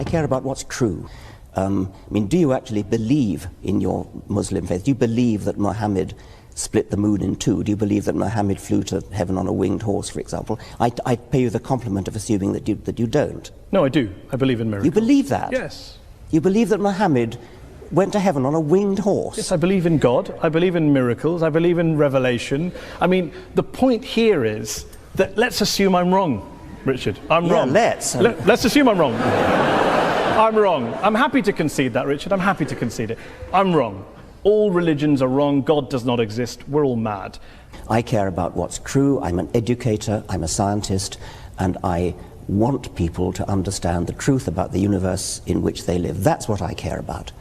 care about what's true. I mean, do you actually believe in your Muslim faith? Do you believe that Muhammad split the moon in two? Do you believe that Muhammad flew to heaven on a winged horse, for example? I pay you the compliment of assuming that you don't. No, I do. I believe in miracles. You believe that? Yes. You believe that Muhammad went to heaven on a winged horse? Yes, I believe in God. I believe in miracles. I believe in revelation. I mean, the point here is that let's assume I'm wrong, Richard. I'm wrong. Let's assume I'm wrong. I'm wrong. I'm happy to concede that, Richard. I'm happy to concede it. I'm wrong. All religions are wrong. God does not exist. We're all mad. I care about what's true. I'm an educator. I'm a scientist. And I want people to understand the truth about the universe in which they live. That's what I care about.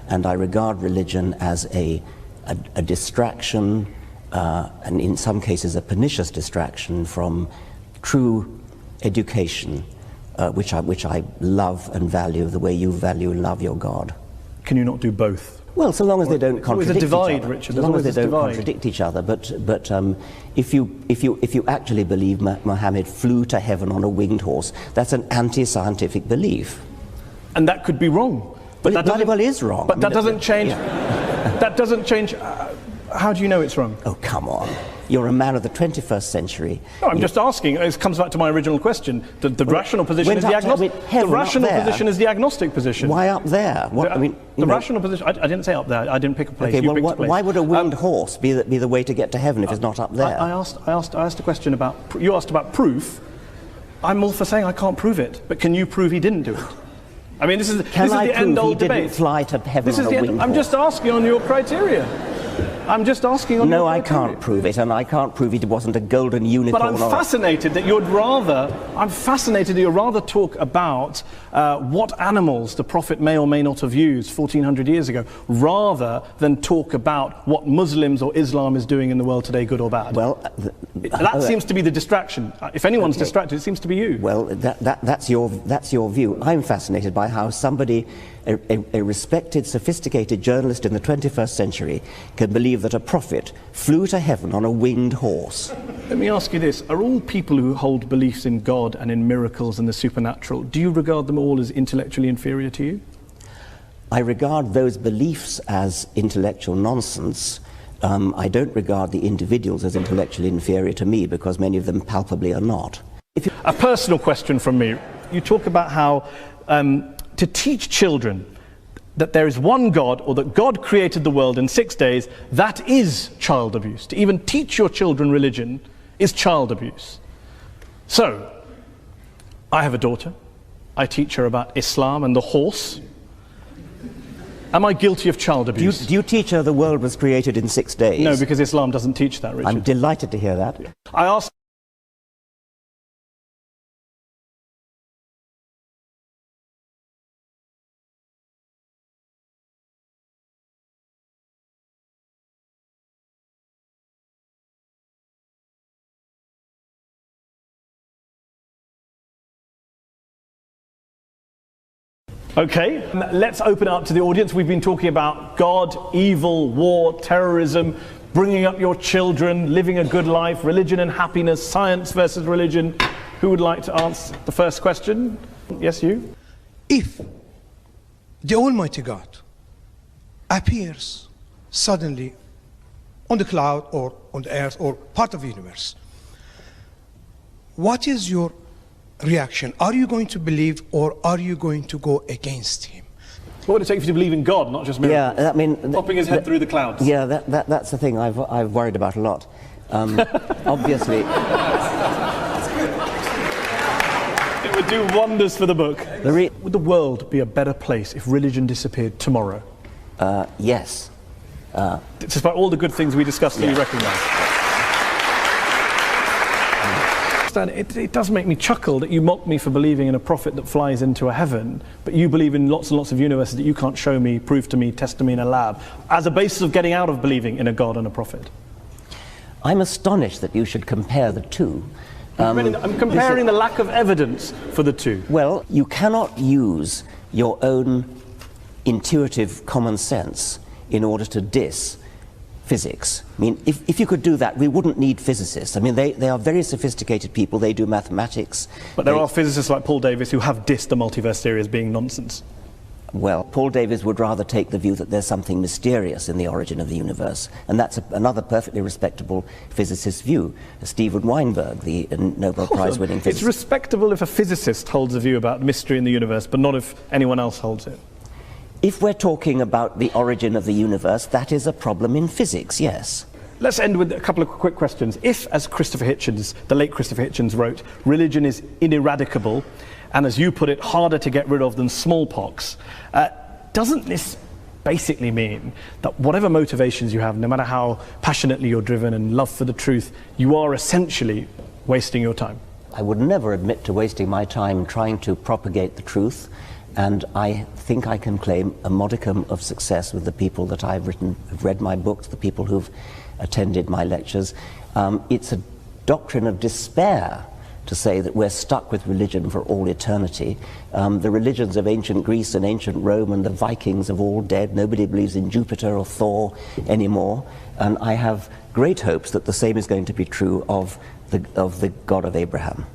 And I regard religion as a distraction, and in some cases a pernicious distraction from true education, which I love and value the way you value and love your God. Can you not do both? Well, so long as they don't contradict each other. There's a divide, Richard. As long as they don't contradict each other. But if you actually believe Muhammad flew to heaven on a winged horse, that's an anti-scientific belief. And that could be wrong. But that bloody well is wrong. But that doesn't change. That doesn't change. How do you know it's wrong? Oh, come on. You're a man of the 21st century. No, I'm just asking. It comes back to my original question. The rational position is the agnostic. The rational position is the agnostic position. Why up there? The rational position. I didn't say up there. I didn't pick a place. Okay, you picked a place. Why would a winged horse be the way to get to heaven if it's not up there? I asked a question about. You asked about proof. I'm all for saying I can't prove it, but can you prove he didn't do it? I mean, this is the end-all debate. Didn't fly to heaven on a winged horse? I'm just asking on your criteria. I'm just asking on No, your I criteria. can't prove it, and I can't prove it wasn't a golden unicorn. But I'm fascinated that you're rather talk about what animals the Prophet may or may not have used 1400 years ago, rather than talk about what Muslims or Islam is doing in the world today, good or bad. Well, that seems to be the distraction. If anyone's distracted, it seems to be you. Well, that's your view. I'm fascinated by how somebody, a respected, sophisticated journalist in the 21st century, can believe that a prophet flew to heaven on a winged horse. Let me ask you this. Are all people who hold beliefs in God and in miracles and the supernatural, do you regard them all as intellectually inferior to you? I regard those beliefs as intellectual nonsense. I don't regard the individuals as intellectually inferior to me, because many of them palpably are not. A personal question from me. You talk about how to teach children that there is one God, or that God created the world in 6 days, that is child abuse. To even teach your children religion is child abuse. So, I have a daughter. I teach her about Islam and the horse. Am I guilty of child abuse? Do you teach her the world was created in 6 days? No, because Islam doesn't teach that, Richard. I'm delighted to hear that. I asked Okay, let's open it up to the audience. We've been talking about God, evil, war, terrorism, bringing up your children, living a good life, religion and happiness, science versus religion. Who would like to answer the first question? Yes, you? If the Almighty God appears suddenly on the cloud or on the earth or part of the universe, what is your reaction? Are you going to believe, or are you going to go against him? What would it take for you to believe in God, not just miracles? Yeah, I mean, popping his head through the clouds. Yeah, that's the thing I've worried about a lot. Obviously, it would do wonders for the book. Would the world be a better place if religion disappeared tomorrow? Yes. Despite all the good things we discussed that you recognise. It does make me chuckle that you mock me for believing in a prophet that flies into a heaven, but you believe in lots and lots of universes that you can't show me, prove to me, test to me in a lab, as a basis of getting out of believing in a God and a prophet. I'm astonished that you should compare the two. I'm comparing the lack of evidence for the two. Well, you cannot use your own intuitive common sense in order to diss physics. I mean, if you could do that, we wouldn't need physicists. I mean, they are very sophisticated people. They do mathematics. But there are physicists like Paul Davies who have dissed the multiverse theory as being nonsense. Well, Paul Davies would rather take the view that there's something mysterious in the origin of the universe, and that's another perfectly respectable physicist's view. Steven Weinberg, the Nobel Prize-winning physicist. It's respectable if a physicist holds a view about mystery in the universe, but not if anyone else holds it. If we're talking about the origin of the universe, that is a problem in physics, yes. Let's end with a couple of quick questions. If, as Christopher Hitchens, the late Christopher Hitchens wrote, religion is ineradicable, and as you put it, harder to get rid of than smallpox, doesn't this basically mean that whatever motivations you have, no matter how passionately you're driven and love for the truth, you are essentially wasting your time? I would never admit to wasting my time trying to propagate the truth, and I think I can claim a modicum of success with the people that I've read my books, the people who've attended my lectures. It's a doctrine of despair to say that we're stuck with religion for all eternity. The religions of ancient Greece and ancient Rome and the Vikings are all dead. Nobody believes in Jupiter or Thor anymore. And I have great hopes that the same is going to be true of the God of Abraham.